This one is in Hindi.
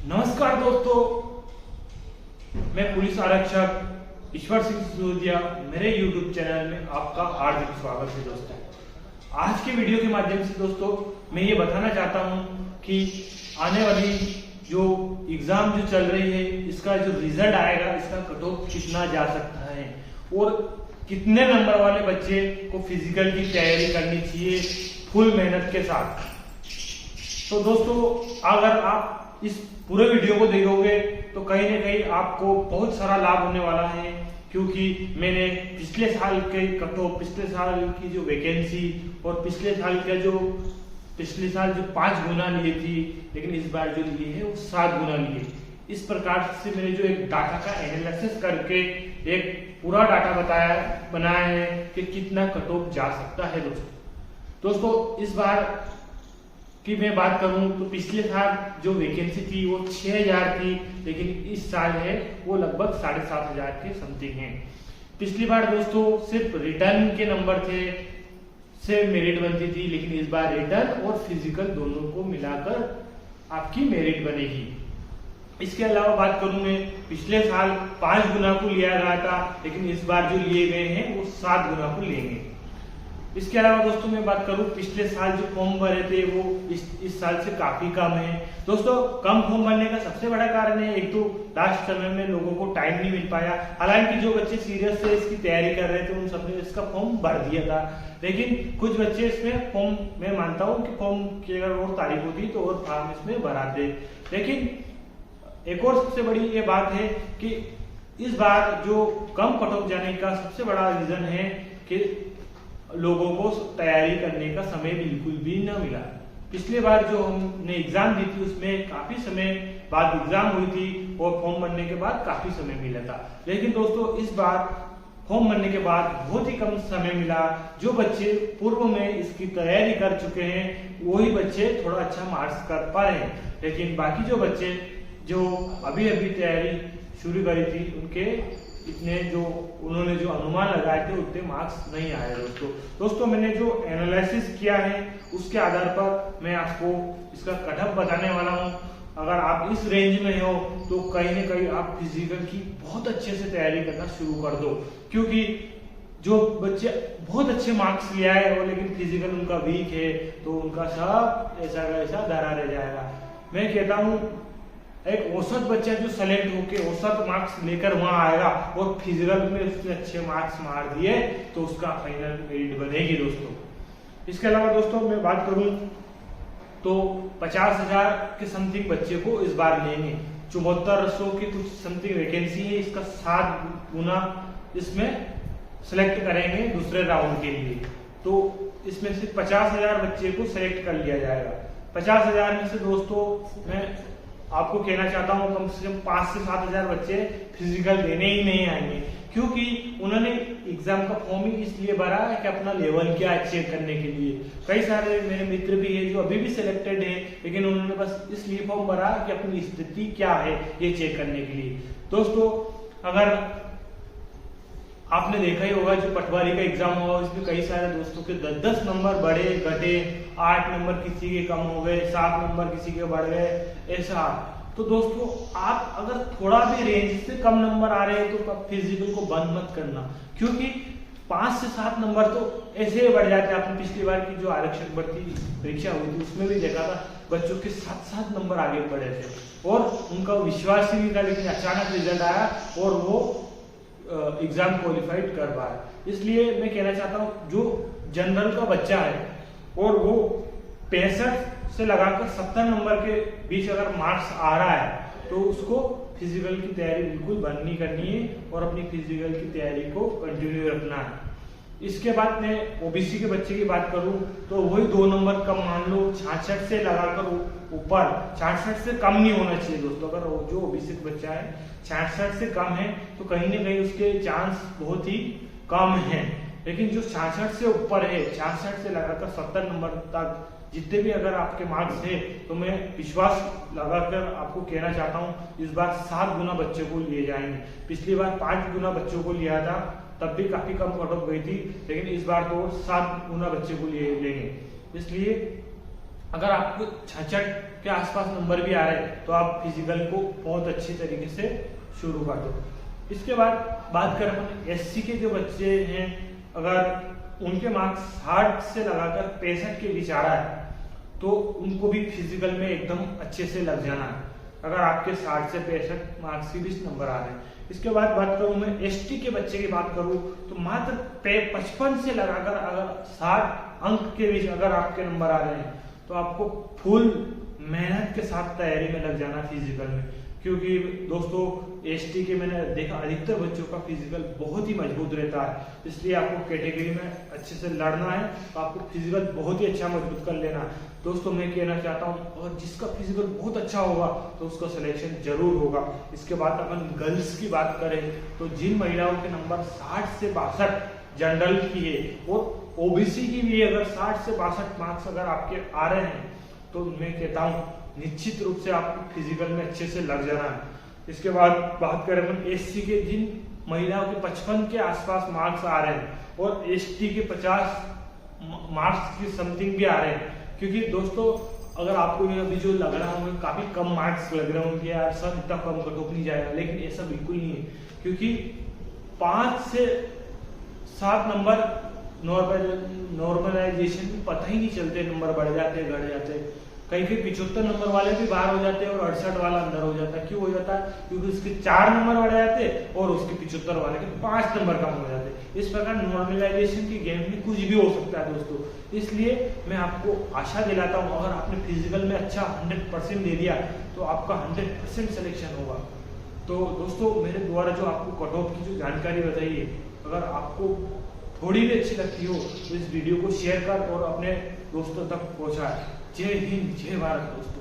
नमस्कार दोस्तों, मैं पुलिस आरक्षक ईश्वर सिंह सिसोदिया मेरे YouTube चैनल में आपका हार्दिक स्वागत है। दोस्तों, आज के वीडियो के माध्यम से दोस्तों मैं ये बताना चाहता हूँ कि आने वाली जो एग्जाम जो चल रही है इसका जो रिजल्ट आएगा इसका कट ऑफ कितना जा सकता है और कितने नंबर वाले बच्चे को फिजिकल की तैयारी करनी चाहिए फुल मेहनत के साथ। तो दोस्तों, अगर आप इस पूरे वीडियो को देखोगे तो कहीं ना कहीं आपको बहुत सारा लाभ होने वाला है, क्योंकि मैंने पिछले साल के कट ऑफ, पिछले साल की जो वैकेंसी और पिछले साल जो 5 गुना लिए थी, लेकिन इस बार जो लिए है वो 7 गुना लिए। इस प्रकार से मैंने जो एक डाटा का एनालिसिस करके एक पूरा डाटा बनाया है कि कितना कट ऑफ जा सकता है। दोस्तों इस बार की मैं बात करूं तो पिछले साल जो वैकेंसी थी वो 6000 थी, लेकिन इस साल है वो लगभग 7500 के समथिंग है। पिछली बार दोस्तों सिर्फ रिटर्न के नंबर थे से मेरिट बनती थी, लेकिन इस बार रिटर्न और फिजिकल दोनों को मिलाकर आपकी मेरिट बनेगी। इसके अलावा बात करूं मैं, पिछले साल 5 गुना को लिया गया था, लेकिन इस बार जो लिए गए हैं वो 7 गुना को लेंगे। इसके अलावा दोस्तों मैं बात करूं, पिछले साल जो फॉर्म भरे थे वो इस साल से काफी कम है। दोस्तों कम फॉर्म भरने का सबसे बड़ा कारण है, एक तो लास्ट समय में लोगों को टाइम नहीं मिल पाया। हालांकि जो बच्चे सीरियस से इसकी तैयारी कर रहे थे उन सबने इसका फॉर्म भर दिया था, लेकिन कुछ बच्चे इसमें फॉर्म, मैं मानता हूँ कि फॉर्म की अगर और तारीख होती तो और फॉर्म इसमें भराते। लेकिन एक और सबसे बड़ी ये बात है कि इस बार जो कम कट ऑफ जाने का सबसे बड़ा रीजन है कि लोगों को तैयारी करने का समय बिल्कुल भी न मिला। पिछले बार जो हमने एग्जाम दी थी उसमें काफी समय बाद एग्जाम हुई थी और फॉर्म भरने के बाद काफी समय मिला था, लेकिन दोस्तों इस बार फॉर्म भरने के बाद बहुत ही कम समय मिला। जो बच्चे पूर्व में इसकी तैयारी कर चुके हैं वही बच्चे थोड़ा अच्छा मार्क्स कर पा रहे हैं, लेकिन बाकी जो बच्चे जो अभी तैयारी शुरू करी थी उनके उन्होंने जो अनुमान लगाए थे उतने मार्क्स नहीं आए। दोस्तों मैंने जो एनालिसिस किया है उसके आधार पर मैं आपको इसका कट ऑफ बताने वाला हूं। अगर आप इस रेंज में हो तो कहीं ना कहीं आप फिजिकल की बहुत अच्छे से तैयारी करना शुरू कर दो, क्योंकि जो बच्चे बहुत अच्छे मार्क्स ले आए और लेकिन फिजिकल उनका वीक है तो उनका सब ऐसा का ऐसा धरा रह जाएगा। मैं कहता हूं एक औसत बच्चा जो सेलेक्ट होके औसत मार्क्स लेकर वहां आएगा और फिजिकल में उसने अच्छे मार्क्स मार दिए तो उसका फाइनल मेरिट बनेगी। दोस्तों इसके अलावा दोस्तों मैं बात करूं तो 50,000 के समथिंग बच्चे को इस बार लेंगे। 7400 की कुछ समथिंग वैकेंसी है, इसका 7 गुना इसमें सिलेक्ट करेंगे दूसरे राउंड के लिए। तो इसमें से 50,000 बच्चे को सिलेक्ट कर लिया जाएगा। 50,000 में से दोस्तों मैं आपको कहना चाहता हूं कम से कम 5 से 7,000 बच्चे फिजिकल देने ही नहीं आएंगे, क्योंकि उन्होंने एग्जाम का फॉर्म ही इसलिए भरा है कि अपना लेवल क्या है चेक करने के लिए। कई सारे मेरे मित्र भी हैं जो अभी भी सिलेक्टेड है, लेकिन उन्होंने बस इसलिए फॉर्म भरा कि अपनी स्थिति क्या है ये चेक करने के लिए। दोस्तों अगर आपने देखा ही होगा जो पटवारी का एग्जाम हुआ उसमें कई सारे दोस्तों के 10-10 नंबर बढ़े घटे, 8 नंबर किसी के कम हो गए, 7 नंबर किसी के बढ़ गए, ऐसा। तो दोस्तों आप अगर थोड़ा भी रेंज से कम नंबर आ रहे हैं तो फिजिकल को बंद मत करना, क्योंकि 5 से 7 नंबर तो ऐसे ही बढ़ जाते हैं। आपने पिछली बार की जो आरक्षक भर्ती परीक्षा हुई थी उसमें भी देखा था बच्चों के 7-7 नंबर आगे बढ़े थे और उनका विश्वास ही नहीं था, लेकिन अचानक रिजल्ट आया और वो एग्जाम क्वालिफाइड कर पाए। इसलिए मैं कहना चाहता हूँ जो जनरल का बच्चा है और वो 65 से लगाकर 70 नंबर के बीच अगर मार्क्स आ रहा है तो उसको फिजिकल की तैयारी बिल्कुल बंद नहीं करनी है और अपनी फिजिकल की तैयारी को कंटिन्यू रखना है। इसके बाद मैं ओबीसी के बच्चे की बात करूं तो वही 2 नंबर कम, मान लो 66 से लगाकर ऊपर, 66 से कम नहीं होना चाहिए दोस्तों। अगर जो ओबीसी का बच्चा है 66 से कम है तो कहीं ना कहीं उसके चांस बहुत ही कम है, लेकिन जो 66 से ऊपर है, 66 से लगाकर 70 नंबर तक जितने भी अगर आपके मार्क्स है तो मैं विश्वास लगाकर आपको कहना चाहता हूं इस बार 7 गुना बच्चे को लिए जाएंगे। पिछली बार 5 गुना बच्चों को लिया था तब भी काफी कम कट ऑफ गई थी, लेकिन इस बार तो 7 गुना बच्चे को लिए लेंगे। इसलिए अगर आपको 66 के आसपास नंबर भी आ रहे हैं तो आप फिजिकल को बहुत अच्छी तरीके से शुरू कर दो। इसके बाद बात करें अपन एससी के जो बच्चे हैं, अगर उनके मार्क्स 60 से लगाकर 65 के बीच आ रहा है तो उनको भी फिजिकल में एकदम अच्छे से लग जाना है, अगर आपके 60 से 65 मार्क्स के बीच नंबर आ रहे हैं। इसके बाद बात करूं मैं एसटी के बच्चे की बात करूं तो मात्र 55 से लगाकर अगर 60 अंक के बीच अगर आपके नंबर आ रहे हैं तो आपको फुल मेहनत के साथ तैयारी में लग जाना फिजिकल में, क्योंकि दोस्तों एसटी के मैंने देखा अधिकतर बच्चों का फिजिकल बहुत ही मजबूत रहता है, इसलिए आपको कैटेगरी में अच्छे से लड़ना है तो आपको फिजिकल बहुत ही अच्छा मजबूत कर लेना है। दोस्तों मैं कहना चाहता हूँ, और जिसका फिजिकल बहुत अच्छा होगा तो उसका सिलेक्शन जरूर होगा। इसके बाद अपन गर्ल्स की बात करें तो जिन महिलाओं के नंबर 60 से 62 जनरल की है और ओबीसी की भी अगर 60 से 62 मार्क्स अगर आपके आ रहे हैं तो मैं कहता हूँ निश्चित रूप से आपको फिजिकल में अच्छे से लग जाना है। इसके बाद बात करें अपन एससी के जिन महिलाओं के 55 के आसपास मार्क्स आ रहे हैं और एसटी के 50 मार्क्स की समथिंग भी आ रहे हैं, क्योंकि दोस्तों अगर आपको ये अभी जो लग रहा होगा काफी कम मार्क्स लग रहे होंगे यार सर इतना कम कट ऑफ नहीं जाएगा, लेकिन ऐसा बिल्कुल नहीं है, क्योंकि 5 से 7 नंबर नॉर्मलाइजेशन पता ही नहीं चलते, नंबर बढ़ जाते घट जाते, कहीं कहीं 75 नंबर वाले भी बाहर हो जाते हैं और 68 वाला अंदर हो जाता है। क्यों हो जाता है? क्योंकि उसके 4 नंबर बढ़ जाते हैं और उसके 75 वाले के 5 नंबर कम हो जाते हैं। इस प्रकार नॉर्मलाइजेशन की गेम में कुछ भी हो सकता है दोस्तों, इसलिए मैं आपको आशा दिलाता हूँ अगर आपने फिजिकल में अच्छा 100% दे दिया तो आपका 100% सिलेक्शन होगा। तो दोस्तों मेरे द्वारा जो आपको कट ऑफ की जो जानकारी बताई है, अगर आपको थोड़ी भी अच्छी लगती हो तो इस वीडियो को शेयर कर और अपने दोस्तों तक पहुंचाए। जय हिंद, जय भारत दोस्तों।